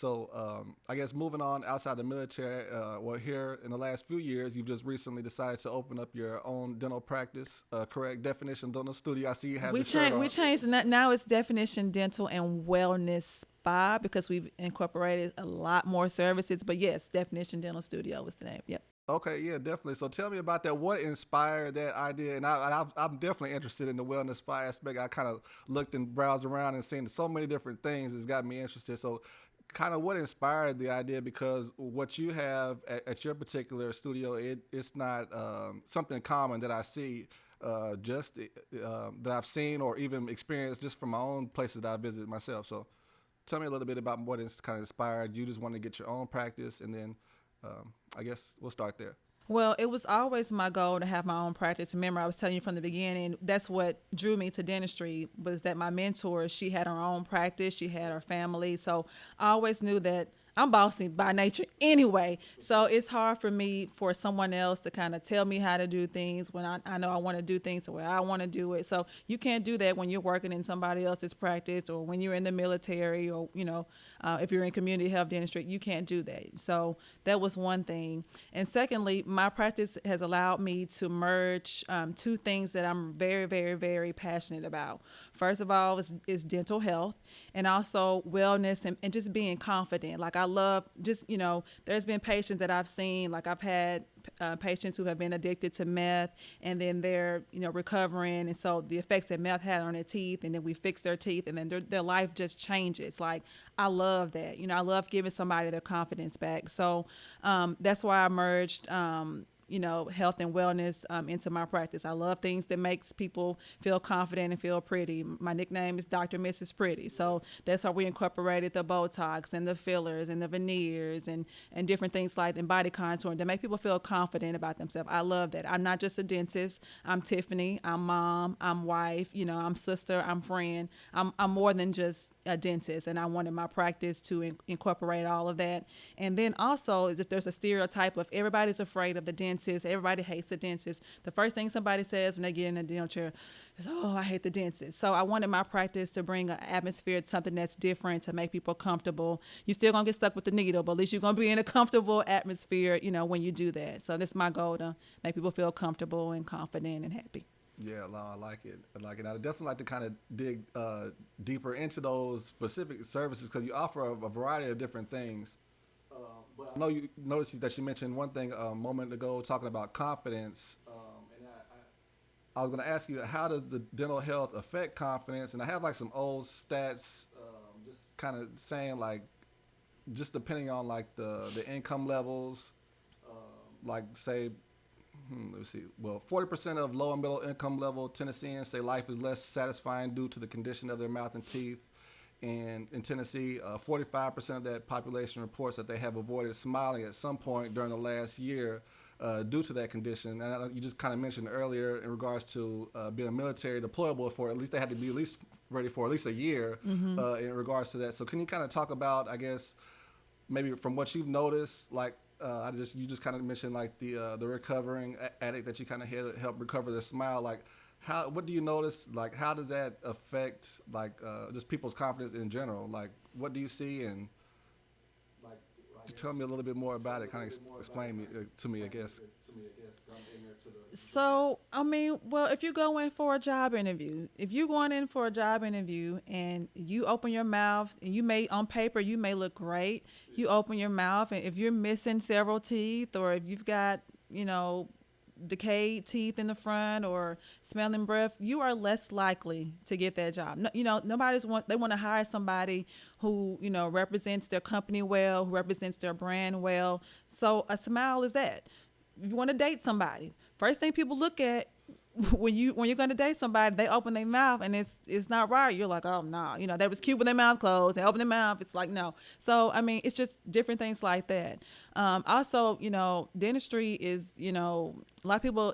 So I guess moving on outside the military, well, here in the last few years, you've just recently decided to open up your own dental practice, correct definition dental studio. I see you have the shirt We on. changed now it's Definition Dental and Wellness Spa because we've incorporated a lot more services. But yes, Definition Dental Studio was the name. Yep. Okay, yeah, definitely. So tell me about that. What inspired that idea? And I'm definitely interested in the wellness spa aspect. I kind of looked and browsed around and seen so many different things that's got me interested. So, kind of what inspired the idea? Because what you have at your particular studio, it's not something common that I see. Just that I've seen or even experienced just from my own places that I visited myself. So, tell me a little bit about what is kind of inspired you. Just want to get your own practice, and then I guess we'll start there. Well, it was always my goal to have my own practice. Remember, I was telling you from the beginning, that's what drew me to dentistry was that my mentor, she had her own practice, she had her family. So I always knew that I'm bossy by nature anyway. So it's hard for me for someone else to kind of tell me how to do things when I know I want to do things the way I want to do it. So you can't do that when you're working in somebody else's practice or when you're in the military or, if you're in community health dentistry, you can't do that. So that was one thing. And secondly, my practice has allowed me to merge two things that I'm very, very, very passionate about. First of all, is dental health and also wellness and just being confident. Like I love just, there's been patients that I've seen, like I've had patients who have been addicted to meth and then they're, recovering. And so the effects that meth had on their teeth and then we fix their teeth and then their life just changes. Like I love that. I love giving somebody their confidence back. So that's why I merged health and wellness into my practice. I love things that makes people feel confident and feel pretty. My nickname is Dr. Mrs. Pretty. So that's how we incorporated the Botox and the fillers and the veneers and different things like and body contouring to make people feel confident about themselves. I love that. I'm not just a dentist. I'm Tiffany. I'm mom. I'm wife. I'm sister. I'm friend. I'm more than just a dentist. And I wanted my practice to incorporate all of that. And then also there's a stereotype of everybody's afraid of the dentist. Everybody hates the dentist. The first thing somebody says when they get in the dental chair is, "Oh, I hate the dentist." So I wanted my practice to bring an atmosphere to something that's different to make people comfortable. You're still gonna get stuck with the needle, but at least you're gonna be in a comfortable atmosphere, when you do that. So that's my goal to make people feel comfortable and confident and happy. Yeah, no, I like it. I like it. I'd definitely like to kind of dig deeper into those specific services because you offer a variety of different things. But I know you noticed that you mentioned one thing a moment ago talking about confidence. And I was going to ask you, how does the dental health affect confidence? And I have like some old stats just kind of saying like, just depending on like the income levels, like say, let me see. Well, 40% of low and middle income level Tennesseans say life is less satisfying due to the condition of their mouth and teeth. And in Tennessee, 45% of that population reports that they have avoided smiling at some point during the last year due to that condition. And you just kind of mentioned earlier in regards to being a military deployable for at least they had to be at least ready for at least a year in regards to that. So can you kind of talk about, I guess, maybe from what you've noticed, like you just kind of mentioned like the recovering addict that you kind of help recover their smile, like. What do you notice? Like, how does that affect, like, just people's confidence in general? Like, what do you see? And, like tell me a little bit more about it. Kind of explain to me, I guess. So, well, if you go in for a job interview, if you're going in for a job interview and you open your mouth and on paper, you may look great. You open your mouth and if you're missing several teeth or if you've got, decayed teeth in the front or smelling breath, you are less likely to get that job. No, they want to hire somebody who, represents their company well, who represents their brand well. So a smile is that. If you want to date somebody, first thing people look at when you're going to date somebody, they open their mouth and it's not right. You're like, oh no, they was cute with their mouth closed. They open their mouth. It's like, no. So, it's just different things like that. Also, dentistry is, a lot of people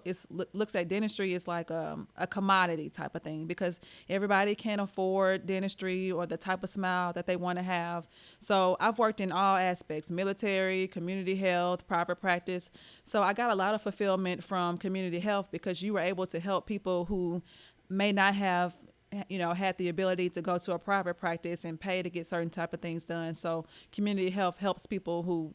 looks at dentistry as like a commodity type of thing because everybody can't afford dentistry or the type of smile that they want to have. So I've worked in all aspects, military, community health, private practice. So I got a lot of fulfillment from community health because you were able to help people who may not have had the ability to go to a private practice and pay to get certain type of things done. So community health helps people who,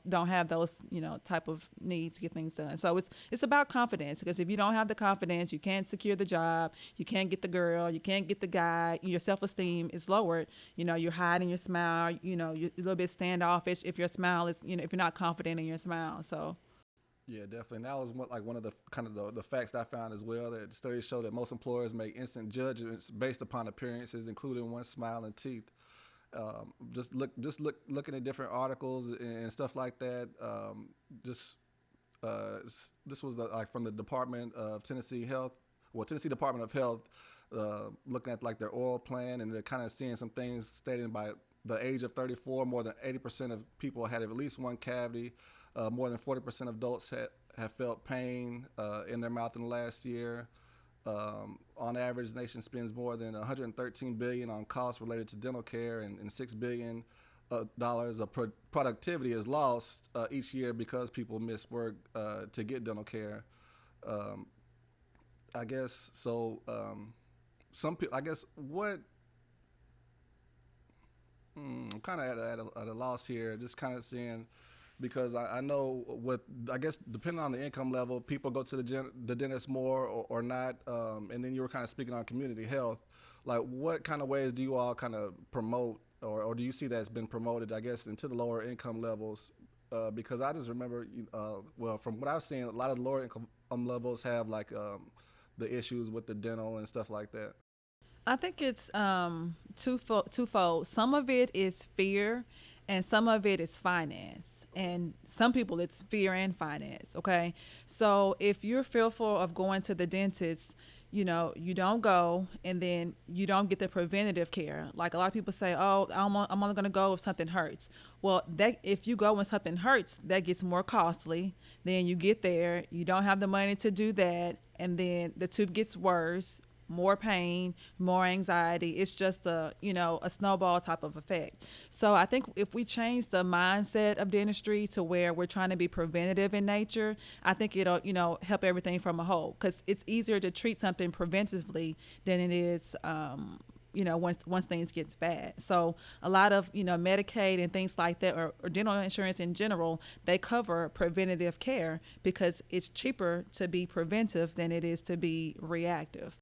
don't have those, type of needs to get things done. So it's about confidence, because if you don't have the confidence, you can't secure the job, you can't get the girl, you can't get the guy, your self-esteem is lowered. You're hiding your smile, you're a little bit standoffish if your smile is, if you're not confident in your smile. So Yeah, definitely. And that was one of the kind of the facts that I found as well. That studies show that most employers make instant judgments based upon appearances, including one's smile and teeth. Looking at different articles and stuff like that. This was like from the Department of Tennessee Health, Tennessee Department of Health, looking at like their oral plan, and they're kind of seeing some things stating by the age of 34, more than 80% of people had at least one cavity. More than 40% of adults have felt pain in their mouth in the last year. On average, the nation spends more than $113 billion on costs related to dental care, and $6 billion dollars of productivity is lost each year because people miss work to get dental care. I guess so. Some people, I guess, what I'm kind of at a loss here, just kind of seeing, because I know I guess depending on the income level, people go to the dentist more or not. And then you were kind of speaking on community health. Like, what kind of ways do you all kind of promote, or do you see that's been promoted, I guess, into the lower income levels? Because I just remember, from what I've seen, a lot of the lower income levels have like the issues with the dental and stuff like that. I think it's twofold. Some of it is fear, and some of it is finance. And some people, it's fear and finance. Okay, so if you're fearful of going to the dentist, you don't go, and then you don't get the preventative care. Like, a lot of people say, "Oh, I'm only going to go if something hurts." Well, that if you go when something hurts, that gets more costly. Then you get there, you don't have the money to do that, and then the tooth gets worse, more pain, more anxiety. It's just a snowball type of effect. So I think if we change the mindset of dentistry to where we're trying to be preventative in nature, I think it'll, help everything from a whole, because it's easier to treat something preventively than it is, once things gets bad. So a lot of, Medicaid and things like that, or dental insurance in general, they cover preventative care because it's cheaper to be preventive than it is to be reactive.